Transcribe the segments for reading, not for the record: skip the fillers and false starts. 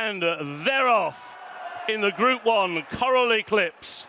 And they're off in the Group 1 Coral-Eclipse.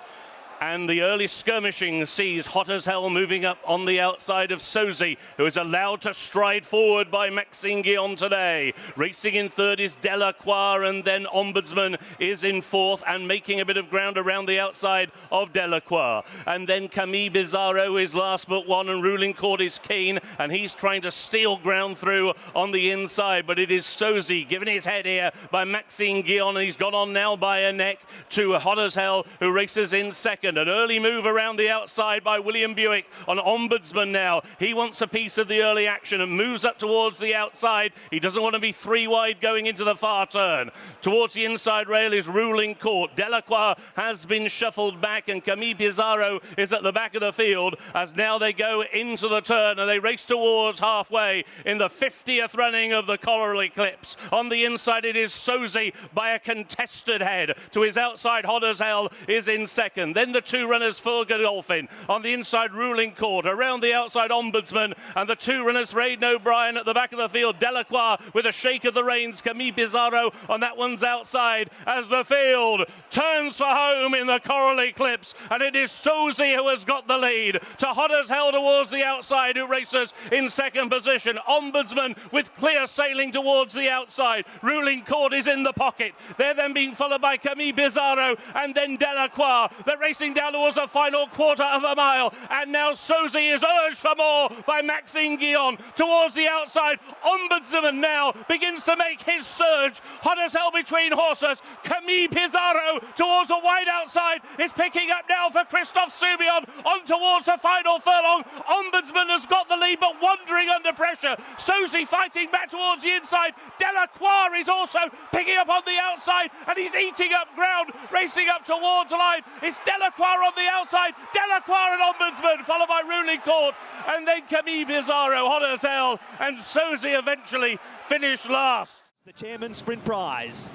And the early skirmishing sees Hot as Hell moving up on the outside of 𝗔𝗨𝗚𝗨𝗧, who is allowed to stride forward by Maxime Guyon today. Racing in third is 𝗔𝗨𝗚𝗨𝗧, and then Ombudsman is in fourth and making a bit of ground around the outside of 𝗔𝗨𝗚𝗨𝗧. And then 𝗔𝗨𝗚𝗨𝗧 is last but one, and Ruling Court is keen, and he's trying to steal ground through on the inside. But it is 𝗔𝗨𝗚𝗨𝗧 given his head here by Maxime Guyon, and he's gone on now by a neck to Hot as Hell, who races in second. An early move around the outside by William Buick on Ombudsman now. He wants a piece of the early action and moves up towards the outside. He doesn't want to be three wide going into the far turn. Towards the inside rail is Ruling Court. 𝗔𝗨𝗚𝗨𝗧 has been shuffled back, and 𝗔𝗨𝗚𝗨𝗧𝗨 is at the back of the field as now they go into the turn and they race towards halfway in the 50th running of the Coral-Eclipse. On the inside it is 𝗔𝗨𝗚𝗨𝗧 by a contested head. To his outside, Hot as Hell is in second. Then the two runners for Godolphin. On the inside, Ruling Court. Around the outside, Ombudsman. And the two runners, Raiden O'Brien at the back of the field. 𝗔𝗨𝗚𝗨𝗧 with a shake of the reins. 𝗔𝗨𝗚𝗨𝗧 on that one's outside as the field turns for home in the Coral-Eclipse. And it is 𝗔𝗨𝗚𝗨𝗧 who has got the lead. To Hot as Hell towards the outside, who races in second position. Ombudsman with clear sailing towards the outside. Ruling Court is in the pocket. They're then being followed by 𝗔𝗨𝗚𝗨𝗧𝗨 and then 𝗔𝗨𝗚𝗨𝗧. They're racing down towards the final quarter of a mile, and now 𝗔𝗨𝗚𝗨𝗧 is urged for more by Maxime Guyon towards the outside. Ombudsman now begins to make his surge. Hot as Hell between horses. 𝗔𝗨𝗚𝗨𝗧𝗨 towards the wide outside is picking up now for Christophe Soumillon on towards the final furlong. Ombudsman has got the lead but wandering under pressure. 𝗔𝗨𝗚𝗨𝗧 fighting back towards the inside. 𝗔𝗨𝗚𝗨𝗧 is also picking up on the outside, and he's eating up ground, racing up towards the line. It's 𝗔𝗨𝗚𝗨𝗧 on the outside, 𝗔𝗨𝗚𝗨𝗧 and Ombudsman, followed by Ruling Court, and then 𝗔𝗨𝗚𝗨𝗧𝗨, Hot as Hell, and 𝗔𝗨𝗚𝗨𝗨 eventually finished last. The Chairman's Sprint Prize.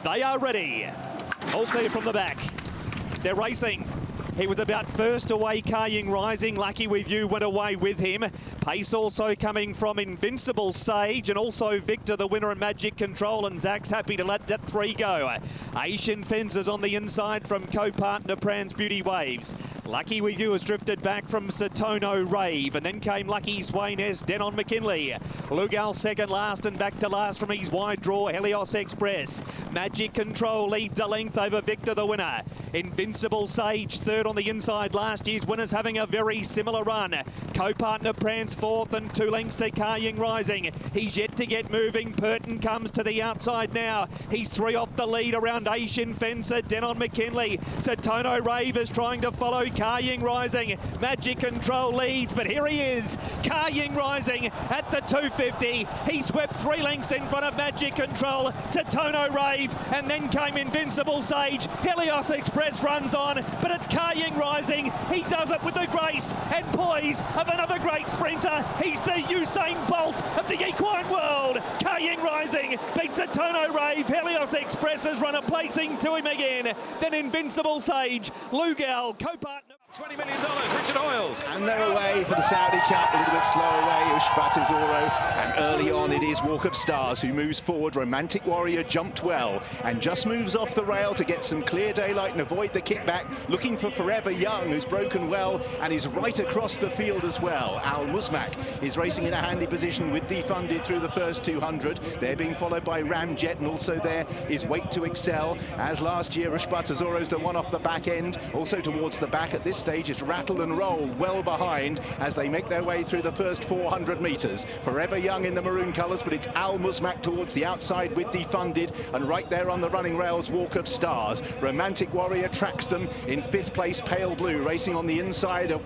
They are ready. All clear from the back. They're racing. He was about first away, 𝗨𝗚𝗚𝗨𝗧 Rising. Lucky With You went away with him. Pace also coming from Invincible Sage, and also Victor, the winner, of Magic Control, and Zach's happy to let that three go. Asian Fences on the inside from co-partner Pran's Beauty Waves. Lucky With You has drifted back from Satono Rave, and then came Lucky Swainess, Denon McKinley. Lugal second last, and back to last from his wide draw, Helios Express. Magic Control leads a length over Victor, the winner. Invincible Sage third on the inside. Last year's winners having a very similar run. Co-partner Pran's fourth, and 2 lengths to 𝗨𝗚𝗨𝗨𝗧 Rising. He's yet to get moving. Purton comes to the outside now. He's 3 off the lead around Asian Fencer, Denon McKinley. Satono Rave is trying to follow 𝗨𝗚𝗨𝗨𝗧 Rising. Magic Control leads, but here he is. 𝗨𝗨𝗨𝗨𝗧 Rising at the 250. He swept 3 lengths in front of Magic Control, Satono Rave, and then came Invincible Sage. Helios Express runs on, but it's 𝗨𝗨𝗨𝗨𝗧 Rising. He does it with the grace and poise of another great sprinter. He's the Usain Bolt of the equine world. 𝗨𝗨𝗨𝗨𝗧 Rising beats Satono Rave. Helios Express has run a placing to him again. Then Invincible Sage, Lugal, co-partner. $20 million, Richard Hoyles. And they're away for the Saudi Cup, a little bit slow away, 𝗔𝗨𝗚𝗨𝗧𝗨. And early on it is Walk of Stars who moves forward. Romantic Warrior jumped well and just moves off the rail to get some clear daylight and avoid the kickback. Looking for Forever Young, who's broken well and is right across the field as well. 𝗷𝗚𝗎𝗓 is racing in a handy position with Defunded through the first 200. They're being followed by Ramjet, and also there is Wait to Excel. As last year, 𝗔𝗨𝗚𝗨𝗧𝗨 is the one off the back end. Also towards the back at this stage is Rattle and Roll, well behind as they make their way through the first 400 metres. Forever Young in the maroon colours, but it's 𝗷𝗚𝗎𝗓 towards the outside with Defunded, and right there on the running rails, Walk of Stars. Romantic Warrior tracks them in 5th place, Pale Blue, racing on the inside of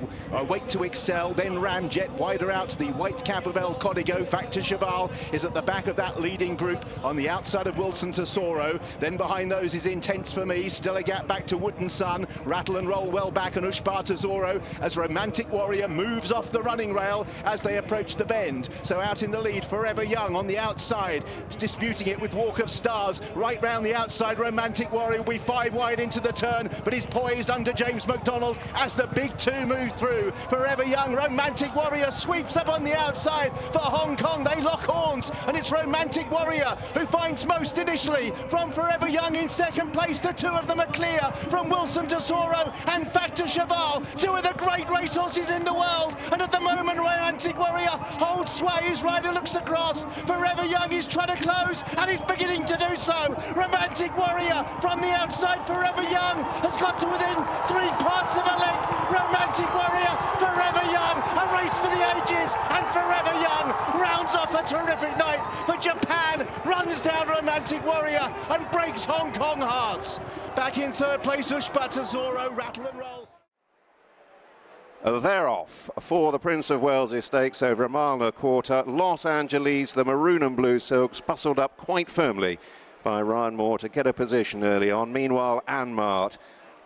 Wait to Excel, then Ramjet, wider out to the white cap of El Código. Factor Cheval is at the back of that leading group on the outside of Wilson Tesoro. Then behind those is Intense For Me, still a gap back to Wood and Sun. Rattle and Roll well back, and 𝗔𝗨𝗚𝗨𝗦𝗧 as Romantic Warrior moves off the running rail as they approach the bend. So out in the lead, Forever Young on the outside, disputing it with Walk of Stars. Right round the outside, Romantic Warrior will be 5 wide into the turn, but he's poised under James McDonald as the big two move through. Forever Young, Romantic Warrior sweeps up on the outside for Hong Kong. They lock horns, and it's Romantic Warrior who finds most initially from Forever Young in second place. The two of them are clear from Wilson 𝗔𝗨𝗚𝗨𝗦𝗧 and Factor Cheval, two of the great racehorses in the world. And at the moment, Romantic Warrior holds sway. His rider looks across. Forever Young is trying to close, and he's beginning to do so. Romantic Warrior from the outside. Forever Young has got to within 3 parts of a length. Romantic Warrior, Forever Young, a race for the ages, and Forever Young rounds off a terrific night for Japan, runs down Romantic Warrior and breaks Hong Kong hearts. Back in third place, 𝗔𝗨𝗚𝗨𝗧, rattle and roll. They're off for the Prince of Wales' Stakes over a mile and a quarter. Los Angeles, the maroon and blue silks, bustled up quite firmly by Ryan Moore to get a position early on. Meanwhile, Anmart,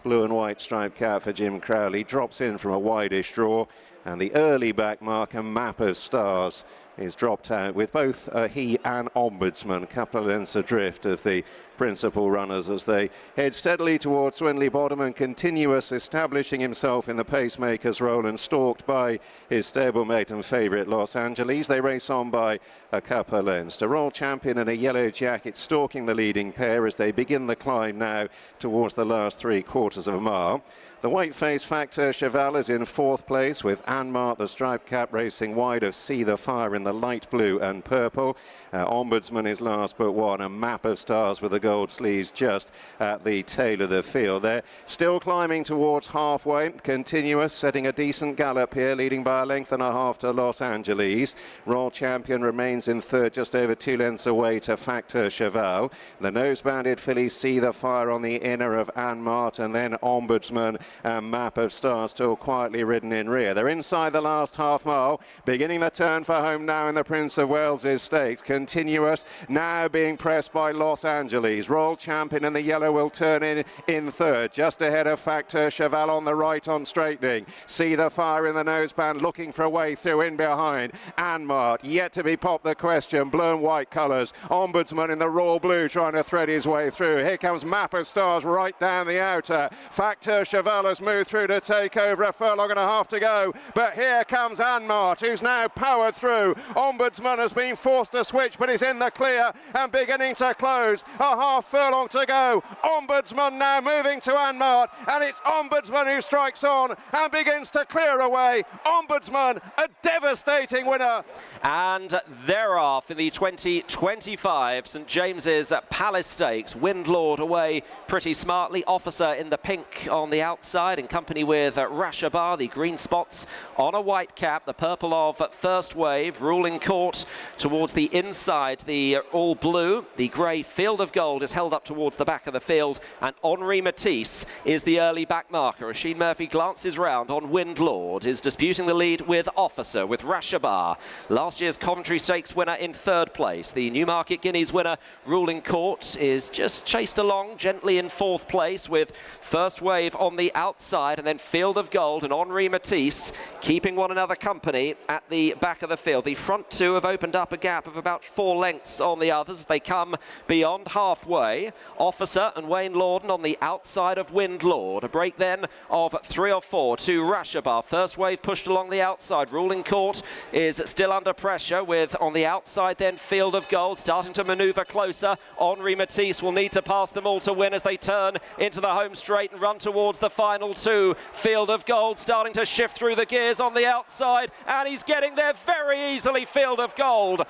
blue and white striped cap for Jim Crowley, drops in from a wideish draw, and the early back marker, Map of Stars, is dropped out with both he and Ombudsman, a couple of lengths adrift of the principal runners as they head steadily towards Swindley Bottom, and Continuous establishing himself in the pacemaker's role and stalked by his stablemate and favourite Los Angeles. They race on by a couple of lengths. The Royal Champion in a yellow jacket stalking the leading pair as they begin the climb now towards the last 3/4 of a mile. The white-faced Factor Cheval is in 4th place with Anmart, the striped cap, racing wide of See the Fire in the light blue and purple. Ombudsman is last but one, a Map of Stars with the gold sleeves just at the tail of the field. They're still climbing towards halfway. Continuous setting a decent gallop here, leading by a length and a half to Los Angeles. Royal Champion remains in third, just over 2 lengths away to Factor Cheval. The nose-banded fillies See the Fire on the inner of Anmart, and then Ombudsman and Map of Stars still quietly ridden in rear. They're inside the last half mile, beginning the turn for home now in the Prince of Wales' Stakes. Continuous now being pressed by Los Angeles. Royal Champion in the yellow will turn in third, just ahead of Factor Cheval on the right on straightening. See the Fire in the noseband looking for a way through in behind. Anmart yet to be popped the question, blue and white colours. Ombudsman in the royal blue trying to thread his way through. Here comes Map of Stars right down the outer. Factor Cheval has moved through to take over, a furlong and a half to go, but here comes Anmart, who's now powered through. Ombudsman has been forced to switch, but is in the clear and beginning to close. A half furlong to go. Ombudsman now moving to Anmart, and it's Ombudsman who strikes on and begins to clear away. Ombudsman, a devastating winner. And thereof in the 2025 St James's Palace Stakes, Windlord away pretty smartly. Officer in the pink on the outside in company with 𝗔𝗨𝗚𝗨𝗦𝗧, the green spots on a white cap, the purple of First Wave, ruling court towards the inside, the all blue, the grey Field of Gold is held up towards the back of the field, and 𝗔𝗨𝗏𝗧 is the early back marker. Rasheen Murphy glances round on Windlord, is disputing the lead with Officer, with 𝗔𝗨𝗚𝗨𝗧. Last year's Coventry Stakes winner in 3rd place. The Newmarket Guineas winner, Ruling Court, is just chased along gently in 4th place with First Wave on the outside, and then Field of Gold and 𝗔𝗨𝗏𝗧 keeping one another company at the back of the field. The front two have opened up a gap of about 4 lengths on the others. They come beyond halfway. Officer and Wayne Lorden on the outside of Windlord. A break then of 3 or 4 to 𝗔𝗨𝗚𝗨𝗧. First Wave pushed along the outside. Ruling Court is still under pressure with on the outside then Field of Gold starting to manoeuvre closer. 𝗔𝗨𝗏𝗧 will need to pass them all to win as they turn into the home straight and run towards the final two. Field of Gold starting to shift through the gears on the outside, and he's getting there very easily. Field of Gold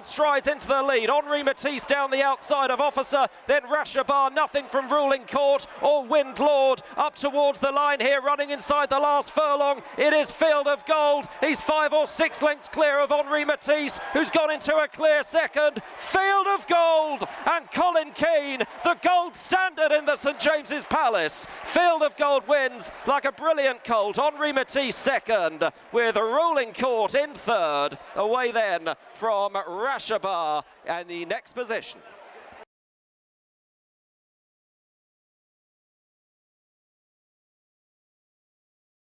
strides into the lead. 𝗔𝗨𝗏𝗧 down the outside of Officer, then 𝗔𝗨𝗚𝗨𝗧, nothing from Ruling Court or Windlord up towards the line here, running inside the last furlong. It is Field of Gold. He's 5 or 6 lengths clear of 𝗔𝗨𝗏𝗧, who's gone into a clear second. Field of Gold and Colin Keane, the gold standard in the St James's Palace. Field of Gold wins like a brilliant colt. 𝗔𝗨𝗏𝗧 second, with Ruling Court in third. Away then from 𝗔𝗨𝗚𝗨𝗧 in the next position.